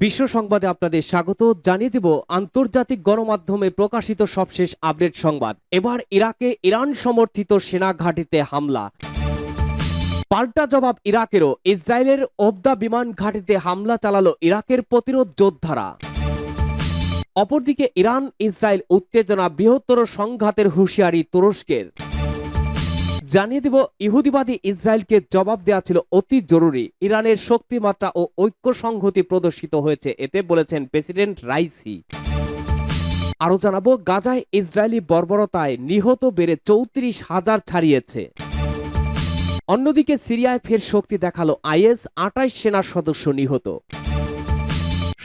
বিশ্ব সংবাদে আপনাদের স্বাগত। জানিয়ে দেব আন্তর্জাতিক গণমাধ্যমে প্রকাশিত সবশেষ আপডেট সংবাদ। এবার ইরাকে ইরান সমর্থিত সেনা ঘাঁটিতে হামলা। পাল্টা জবাব ইরাকেরও। ইসরায়েলের ওবদা বিমান ঘাঁটিতে হামলা চালালো ইরাকের প্রতিরোধ যোদ্ধারা। অপরদিকে ইরান ইসরায়েল উত্তেজনা, বৃহত্তর সংঘাতের হুঁশিয়ারি তুরস্কের। জানিয়ে দেব ইহুদিবাদী ইসরায়েলকে জবাব দেওয়া ছিল অতি জরুরি। ইরানের শক্তিমাত্রা ও ঐক্য সংহতি প্রদর্শিত হয়েছে, এতে বলেছেন প্রেসিডেন্ট রাইসি। আরও জানাবো গাজায় ইসরায়েলি বর্বরতায় নিহত বেড়ে ৩৪,০০০ ছাড়িয়েছে। অন্যদিকে সিরিয়ায় ফের শক্তি দেখালো আইএস, ২৮ সেনা সদস্য নিহত।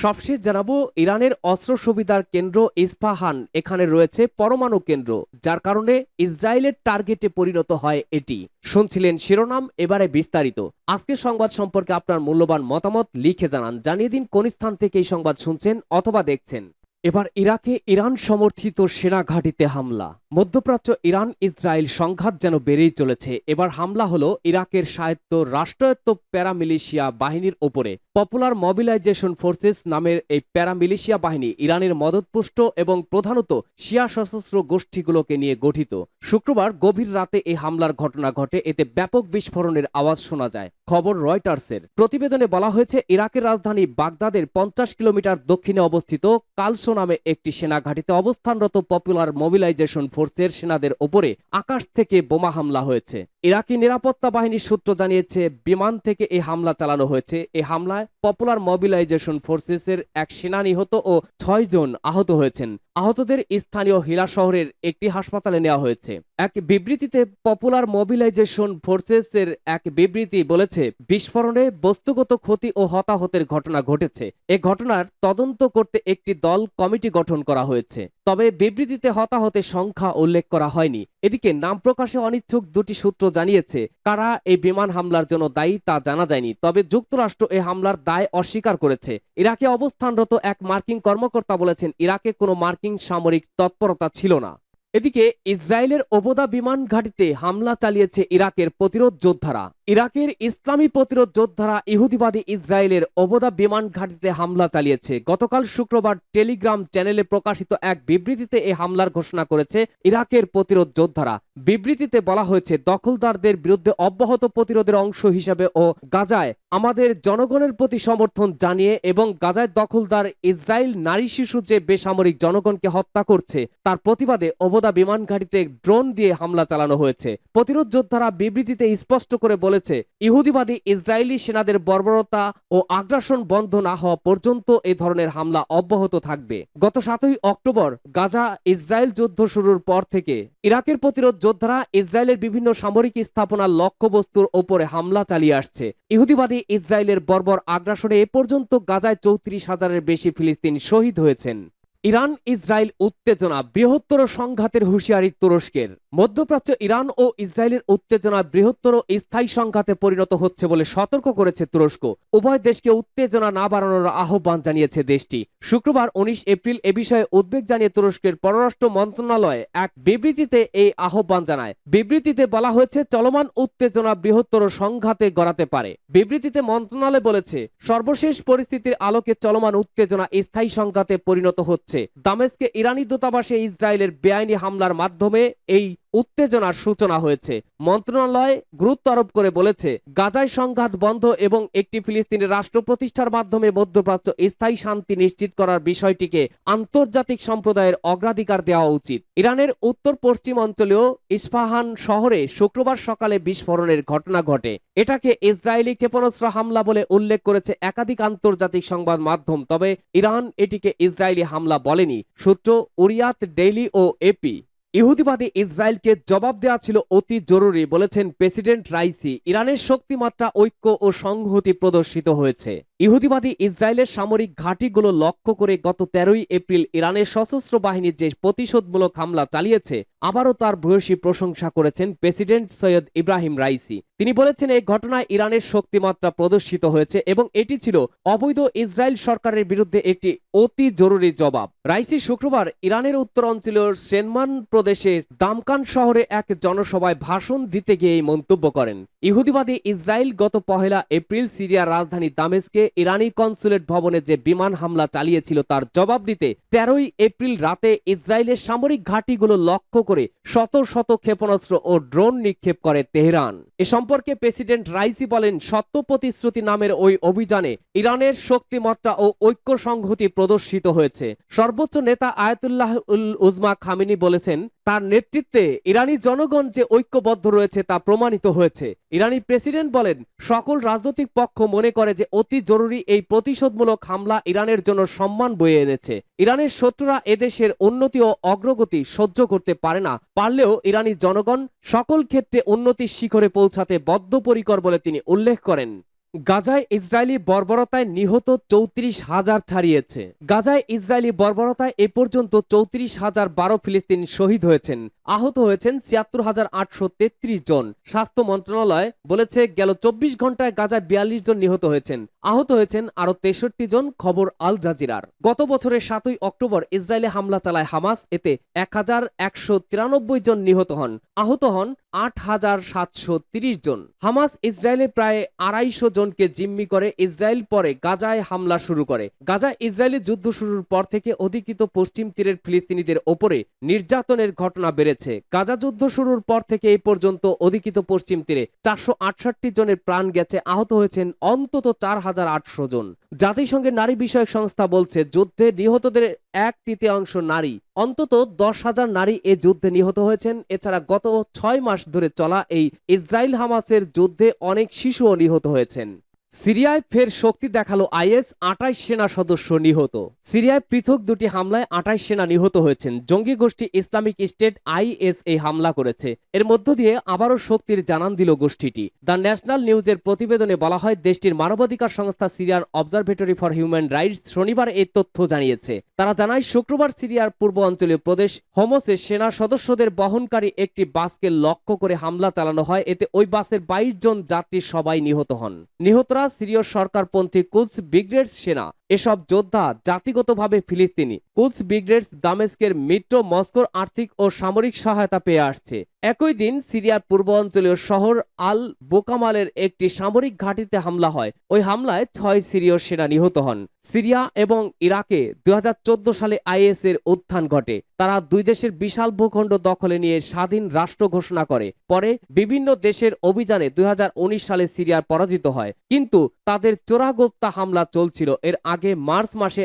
সবশেষ জানাবো ইরানের অস্ত্র সুবিধার কেন্দ্র ইস্পাহান, এখানে রয়েছে পরমাণু কেন্দ্র, যার কারণে ইসরায়েলের টার্গেটে পরিণত হয় এটি। শুনছিলেন শিরোনাম, এবারে বিস্তারিত। আজকের সংবাদ সম্পর্কে আপনার মূল্যবান মতামত লিখে জানান। জানিয়ে দিন কোন স্থান থেকে এই সংবাদ শুনছেন অথবা দেখছেন। এবার ইরাকে ইরান সমর্থিত সেনা ঘাঁটিতে হামলা। মধ্যপ্রাচ্য ইরান ইসরায়েল সংঘাত যেন বেড়েই চলেছে। এবার হামলা হলো ইরাকের স্বায়ত্ত রাষ্ট্রায়ত্ত প্যারামিলিশিয়া বাহিনীর ওপরে। পপুলার মোবিলাইজেশন ফোর্সেস নামের এই প্যারামিলিশিয়া বাহিনী ইরানের মদতপুষ্ট এবং প্রধানত শিয়া সশস্ত্র গোষ্ঠীগুলোকে নিয়ে গঠিত। শুক্রবার গভীর রাতে এই হামলার ঘটনা ঘটে, এতে ব্যাপক বিস্ফোরণের আওয়াজ শোনা যায়। খবর রয়টার্সের। প্রতিবেদনে বলা হয়েছে ইরাকের রাজধানী বাগদাদের ৫০ কিলোমিটার দক্ষিণে অবস্থিত কালসো নামে একটি সেনা ঘাঁটিতে অবস্থানরত পপুলার মোবিলাইজেশন ফোর্সের সেনাদের ওপরে আকাশ থেকে বোমা হামলা হয়েছে। ইরাকি নিরাপত্তা বাহিনীর সূত্র জানিয়েছে বিমান থেকে এই হামলা চালানো হয়েছে। এই হামলায় পপুলার মোবিলাইজেশন ফোর্সেসের এক সেনা নিহত ও ৬ জন আহত হয়েছেন। আহতদের স্থানীয় হিলা শহরের একটি হাসপাতালে নেওয়া হয়েছে। এক বিবৃতিতে পপুলার মোবিলাইজেশন ফোর্সেসের এক বিবৃতি বলেছে বিস্ফোরণে বস্তুগত ক্ষতি ও হতাহতের ঘটনা ঘটেছে। এ ঘটনার তদন্ত করতে একটি দল কমিটি গঠন করা হয়েছে, তবে বিবৃতিতে হতাহতের সংখ্যা উল্লেখ করা হয়নি। এদিকে নাম প্রকাশে অনিচ্ছুক দুটি সূত্র জানিয়েছে কারা এই বিমান হামলার জন্য দায়ী তা জানা যায়নি, তবে যুক্তরাষ্ট্র এই হামলার দায় অস্বীকার করেছে। ইরাকে অবস্থানরত এক মার্কিন কর্মকর্তা বলেছেন ইরাকে কোনো মার্কিন সামরিক তৎপরতা ছিল না। এদিকে ইসরায়েলের ওবদা বিমান ঘাঁটিতে হামলা চালিয়েছে ইরাকের প্রতিরোধ যোদ্ধারা। ইরাকের ইসলামী প্রতিরোধ যোদ্ধারা ইহুদিবাদী ইসরায়েলের ওবদা বিমান ঘাঁটিতে হামলা চালিয়েছে। গতকাল শুক্রবার টেলিগ্রাম চ্যানেলে প্রকাশিত এক বিবৃতিতে এই হামলার ঘোষণা করেছে ইরাকের প্রতিরোধ যোদ্ধারা। বিবৃতিতে বলা হয়েছে দখলদারদের বিরুদ্ধে অব্যাহত প্রতিরোধের অংশ হিসেবে ও গাজায় আমাদের জনগণের প্রতি সমর্থন জানিয়ে এবং গাজায় দখলদার ইসরায়েল নারী শিশু যে বেসামরিক জনগণকে হত্যা করছে তার প্রতিবাদে ওবদা বিমান ঘাঁটিতে ড্রোন দিয়ে হামলা চালানো হয়েছে। প্রতিরোধ যোদ্ধারা বিবৃতিতে স্পষ্ট করে বলেছে ইহুদিবাদী ইসরায়েলি সেনাদের বর্বরতা ও আগ্রাসন বন্ধ না হওয়া পর্যন্ত এই ধরনের হামলা অব্যাহত থাকবে। গত ৭ই অক্টোবর গাজা ইসরায়েল যুদ্ধ শুরুর পর থেকে ইরাকের প্রতিরোধ যোদ্ধারা ইসরায়েলের বিভিন্ন সামরিক স্থাপনার লক্ষ্যবস্তুর ওপরে হামলা চালিয়ে আসছে। ইহুদিবাদী ইসরায়েলের বর্বর আগ্রাসনে এ পর্যন্ত গাজায় ৩৪,০০০-এর বেশি ফিলিস্তিনি শহীদ হয়েছেন। ইরান ইসরায়েল উত্তেজনা, বৃহত্তর সংঘাতের হুঁশিয়ারি তুরস্কের। মধ্যপ্রাচ্য ইরান ও ইসরায়েলের উত্তেজনা বৃহত্তর স্থায়ী সংঘাতে পরিণত হচ্ছে বলে সতর্ক করেছে তুরস্ক। উভয় দেশকে উত্তেজনা না বাড়ানোর আহ্বান জানিয়েছে দেশটি। শুক্রবার ১৯ এপ্রিল এ বিষয়ে উদ্বেগ জানিয়ে তুরস্কের পররাষ্ট্র মন্ত্রণালয় এক বিবৃতিতে এই আহ্বান জানায়। বিবৃতিতে বলা হয়েছে চলমান উত্তেজনা বৃহত্তর সংঘাতে গড়াতে পারে। বিবৃতিতে মন্ত্রণালয় বলেছে সর্বশেষ পরিস্থিতির আলোকে চলমান উত্তেজনা স্থায়ী সংঘাতে পরিণত হচ্ছে। দামেস্কে ইরানি দূতাবাসে ইসরায়েলের বেআইনি হামলার মাধ্যমে এই উত্তেজনার সূচনা হয়েছে। মন্ত্রণালয় গুরুত্ব আরোপ করে বলেছে গাজায় সংঘাত বন্ধ এবং একটি ফিলিস্তিনি রাষ্ট্র প্রতিষ্ঠার মাধ্যমে মধ্যপ্রাচ্য স্থায়ী শান্তি নিশ্চিত করার বিষয়টিকে আন্তর্জাতিক সম্প্রদায়ের অগ্রাধিকার দেওয়া উচিত। ইরানের উত্তর পশ্চিম অঞ্চলীয় ইস্পাহান শহরে শুক্রবার সকালে বিস্ফোরণের ঘটনা ঘটে। এটাকে ইসরায়েলি ক্ষেপণাস্ত্র হামলা বলে উল্লেখ করেছে একাধিক আন্তর্জাতিক সংবাদ মাধ্যম, তবে ইরান এটিকে ইসরায়েলি হামলা বলেনি। সূত্র উরিয়াত ডেইলি ও এপি। ইহুদিবাদী ইসরায়েলকে জবাব দেওয়া ছিল অতি জরুরি, বলেছেন প্রেসিডেন্ট রাইসি। ইরানের শক্তিমাত্রা, ঐক্য ও সংহতি প্রদর্শিত হয়েছে। ইহুদিবাদী ইসরায়েলের সামরিক ঘাঁটিগুলো লক্ষ্য করে গত ১৩ই এপ্রিল ইরানের সশস্ত্র বাহিনী যে প্রতিশোধমূলক হামলা চালিয়েছে আবারও তার ভূয়সী প্রশংসা করেছেন প্রেসিডেন্ট সৈয়দ ইব্রাহিম রাইসি। তিনি বলেছেন এই ঘটনায় ইরানের শক্তিমাত্রা প্রদর্শিত হয়েছে এবং এটি ছিল অবৈধ ইসরায়েল সরকারের বিরুদ্ধে একটি অতি জরুরি জবাব। রাইসি শুক্রবার ইরানের উত্তরাঞ্চলীয় সেনমান প্রদেশের দামকান শহরে এক জনসভায় ভাষণ দিতে গিয়ে এই মন্তব্য করেন। ইহুদিবাদী ইসরায়েল গত ১ এপ্রিল সিরিয়ার রাজধানী দামেস্কে ইরানি কনসুলেট ভবনে যে বিমান হামলা চালিয়েছিল তার জবাব দিতে 13 এপ্রিল রাতে ইসরায়েলের সামরিক ঘাঁটিগুলো লক্ষ্য করে শত শত ক্ষেপণাস্ত্র ও ড্রোন নিক্ষেপ করে তেহরান। এ সম্পর্কে প্রেসিডেন্ট রাইসি বলেন, সত্য প্রতিশ্রুতি নামের ওই অভিযানে ইরানের শক্তিমত্তা ও ঐক্য সংহতি প্রদর্শিত হয়েছে। সর্বোচ্চ নেতা আয়াতুল্লাহ উল উজমা খামেনি বলেছেন, তার নেতৃত্বে ইরানি জনগণ যে ঐক্যবদ্ধ রয়েছে তা প্রমাণিত হয়েছে। ইরানি প্রেসিডেন্ট বলেন, সকল রাজনৈতিক পক্ষ মনে করে যে অতি জরুরি এই প্রতিশোধমূলক হামলা ইরানের জন্য সম্মান বয়ে এনেছে। ইরানের শত্রুরা এদেশের উন্নতি ও অগ্রগতি সহ্য করতে পারে না, পারলেও ইরানি জনগণ সকল ক্ষেত্রে উন্নতির শিখরে পৌঁছাতে বদ্ধপরিকর বলে তিনি উল্লেখ করেন। গাজায় ইসরায়েলি বর্বরতায় নিহত 34,000 ছাড়িয়েছে। গাজায় ইসরায়েলি বর্বরতায় এ পর্যন্ত 34,012 ফিলিস্তিনি শহীদ হয়েছেন। আহত হয়েছেন 76,833 জন। স্বাস্থ্য মন্ত্রণালয় বলেছে, গেল 24 ঘন্টায় গাজায় 42 জন নিহত হয়েছেন। আহত হয়েছেন আরও 63 জন। খবর আল জাজিরার। গত বছরের 7ই অক্টোবর ইসরায়েলে হামলা চালায় হামাস। এতে 1,193 জন নিহত হন। আহত হন 8,730 জন। হামাস ইসরায়েলে প্রায় 250 জনকে জিম্মি করে। ইসরায়েল পরে গাজায় হামলা শুরু করে। গাজায় ইসরায়েলি যুদ্ধ শুরুর পর থেকে অধিকৃত পশ্চিম তীরের ফিলিস্তিনিদের ওপরে নির্যাতনের ঘটনা বেড়েছে। গাজা যুদ্ধ শুরুর পর থেকে এই পর্যন্ত অধিকৃত পশ্চিম তীরে 468 জনের প্রাণ গেছে। আহত হয়েছেন অন্তত 4,800 জন। জাতিসংঘের নারী বিষয়ক সংস্থা বলছে, যুদ্ধে নিহতদের 1/3 নারী। অন্তত 10,000 নারী এ যুদ্ধে নিহত হয়েছেন। এছাড়া গত 6 মাস ধরে চলা এই ইসরায়েল হামাসের যুদ্ধে অনেক শিশুও নিহত হয়েছেন। সিরিয়ায় ফের শক্তি দেখালো আইএস। 28 সেনা সদস্য নিহত। সিরিয়ায় পৃথক দুটি হামলায় 28 সেনা নিহত হয়েছেন। জঙ্গি গোষ্ঠী ইসলামিক স্টেট আইএস এই হামলা করেছে। এর মধ্য দিয়ে আবারও শক্তির জানান দিল গোষ্ঠীটি। দ্য ন্যাশনাল নিউজের প্রতিবেদনে বলা হয়, দেশটির মানবাধিকার সংস্থা সিরিয়ার অবজারভেটরি ফর হিউম্যান রাইটস শনিবার এই তথ্য জানিয়েছে। তারা জানায়, শুক্রবার সিরিয়ার পূর্ব অঞ্চলীয় প্রদেশ হোমসে সেনা সদস্যদের বহনকারী একটি বাসকে লক্ষ্য করে হামলা চালানো হয়। এতে ওই বাসের 22 জন যাত্রী সবাই নিহত হন। নিহতরা সিরীয় সরকারপন্থী কুদস ব্রিগেডস সেনা। এসব যোদ্ধা জাতিগতভাবে ফিলিস্তিনি। কুদস ব্রিগেডস দামেস্কের মিত্র মস্কোর আর্থিক ও সামরিক সহায়তা পেয়ে আসছে। একই দিন সিরিয়ার পূর্ব অঞ্চলীয় শহর আল বোকামালের একটি সামরিক ঘাঁটিতে হামলা হয়। ওই হামলায় 6 সিরীয় সেনা নিহত হন। সিরিয়া এবং ইরাকে 2014 সালে আইএস এর উত্থান ঘটে। তারা দুই দেশের বিশাল ভূখণ্ড দখলে নিয়ে স্বাধীন রাষ্ট্র ঘোষণা করে। পরে বিভিন্ন দেশের অভিযানে 2019 সালে সিরিয়ার পরাজিত হয়, কিন্তু তাদের চোরাগোপ্তা হামলা চলছিল। এর আগে মার্চ মাসে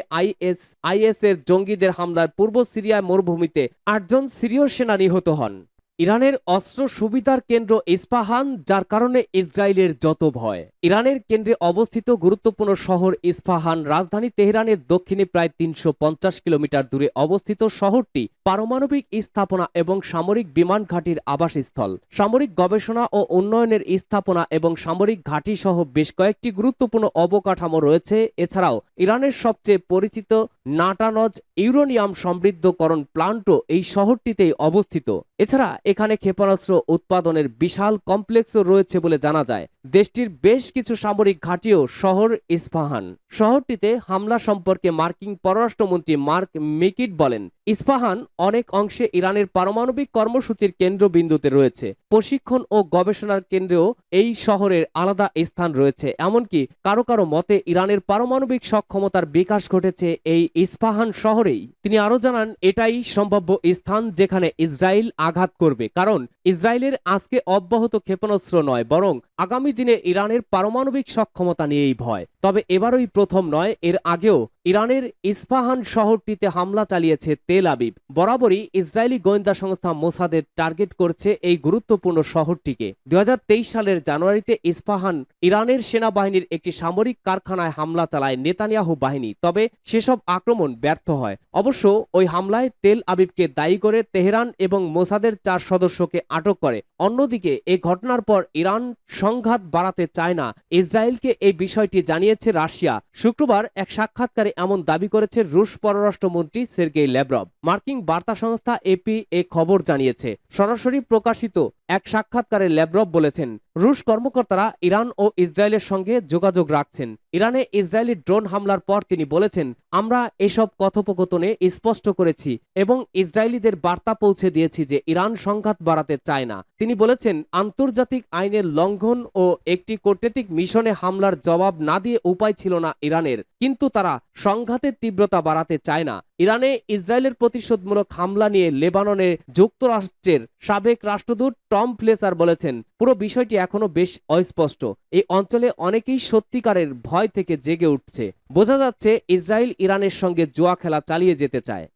আইএস এর জঙ্গিদের হামলার পূর্ব সিরিয়ার মরুভূমিতে 8 জন সিরীয় সেনা নিহত হন। ইরানের অস্ত্র সুবিধার কেন্দ্র ইস্পাহান, যার কারণে ইসরায়েলের যত ভয়। ইরানের কেন্দ্রে অবস্থিত গুরুত্বপূর্ণ শহর ইস্পাহান রাজধানী তেহরানের দক্ষিণে প্রায় 350 কিলোমিটার দূরে অবস্থিত। শহরটি পারমাণবিক স্থাপনা এবং সামরিক বিমান ঘাঁটির আবাসস্থল। সামরিক গবেষণা ও উন্নয়নের স্থাপনা এবং সামরিক ঘাঁটি সহ বেশ কয়েকটি গুরুত্বপূর্ণ অবকাঠামো রয়েছে। এছাড়াও ইরানের সবচেয়ে পরিচিত নাটানজ ইউরেনিয়াম সমৃদ্ধকরণ প্লান্টও এই শহরটিতেই অবস্থিত। এছাড়া এখানে ক্ষেপণাস্ত্র উৎপাদনের বিশাল কমপ্লেক্সও রয়েছে বলে জানা যায়। দেশটির বেশ কিছু সামরিক ঘাঁটিও শহর ইস্পাহান। শহরটিতে হামলা সম্পর্কে মার্কিন পররাষ্ট্রমন্ত্রী মার্ক মিকিট বলেন, ইস্পাহান অনেক অংশে ইরানের পারমাণবিক কর্মসূচির কেন্দ্রবিন্দুতে রয়েছে। প্রশিক্ষণ ও গবেষণার কেন্দ্রেও এই শহরের আলাদা স্থান রয়েছে। এমনকি কারো কারো মতে ইরানের পারমাণবিক সক্ষমতার বিকাশ ঘটেছে এই ইস্পাহান শহরেই। তিনি আরো জানান, এটাই সম্ভাব্য স্থান যেখানে ইসরায়েল আঘাত করবে, কারণ ইসরায়েলের আজকে অব্যাহত ক্ষেপণাস্ত্র নয়, বরং আগামী দিনে ইরানের পারমাণবিক সক্ষমতা নিয়েই ভয়। তবে এবারই প্রথম নয়, এর আগেও ইরানের ইস্পাহান শহরটিতে হামলা চালিয়েছে তেল আবিব। বরাবরই ইসরায়েলি গোয়েন্দা সংস্থা মোসাদের টার্গেট করছে এই গুরুত্বপূর্ণ শহরটিকে। 2023 সালের জানুয়ারিতে ইস্পাহান ইরানের সেনাবাহিনীর একটি সামরিক কারখানায় হামলা চালায় নেতানিয়াহু বাহিনী। তবে সেসব আক্রমণ ব্যর্থ হয়। অবশ্য ওই হামলায় তেল আবিবকে দায়ী করে তেহরান এবং মোসাদের 4 সদস্যকে আটক করে। অন্যদিকে এই ঘটনার পর ইরান সংঘাত বাড়াতে চায় না। ইসরায়েলকে এই বিষয়টি জানিয়েছে রাশিয়া। শুক্রবার এক সাক্ষাৎকারে এমন দাবি করেছে রুশ পররাষ্ট্রমন্ত্রী সের্গেই ল্যাভরভ। মার্কিন বার্তা সংস্থা এপি এ খবর জানিয়েছে। সরাসরি প্রকাশিত এক সাক্ষাৎকারে ল্যাভরভ বলেছেন, রুশ কর্মকর্তারা ইরান ও ইসরায়েলের সঙ্গে যোগাযোগ রাখছেন। ইরানে ইসরায়েলি ড্রোন হামলার পর তিনি বলেছেন, আমরা এসব কথোপকথনে স্পষ্ট করেছি এবং ইসরায়েলিদের বার্তা পৌঁছে দিয়েছি যে ইরান সংঘাত বাড়াতে চায় না। তিনি বলেছেন, আন্তর্জাতিক আইনের লঙ্ঘন ও একটি কূটনৈতিক মিশনে হামলার জবাব না দিয়ে উপায় ছিল না ইরানের, কিন্তু তারা সংঘাতের তীব্রতা বাড়াতে চায় না। ইরানে ইসরায়েলের প্রতিশোধমূলক হামলা নিয়ে লেবাননে যুক্তরাষ্ট্রের সাবেক রাষ্ট্রদূত টম ফ্লেসার বলেছেন, পুরো বিষয়টি এখনো বেশ অস্পষ্ট। এই অঞ্চলে অনেকেই সত্যিকারের ভয় থেকে জেগে উঠছে। বোঝা যাচ্ছে ইসরায়েল ইরানের সঙ্গে জুয়া খেলা চালিয়ে যেতে চায়।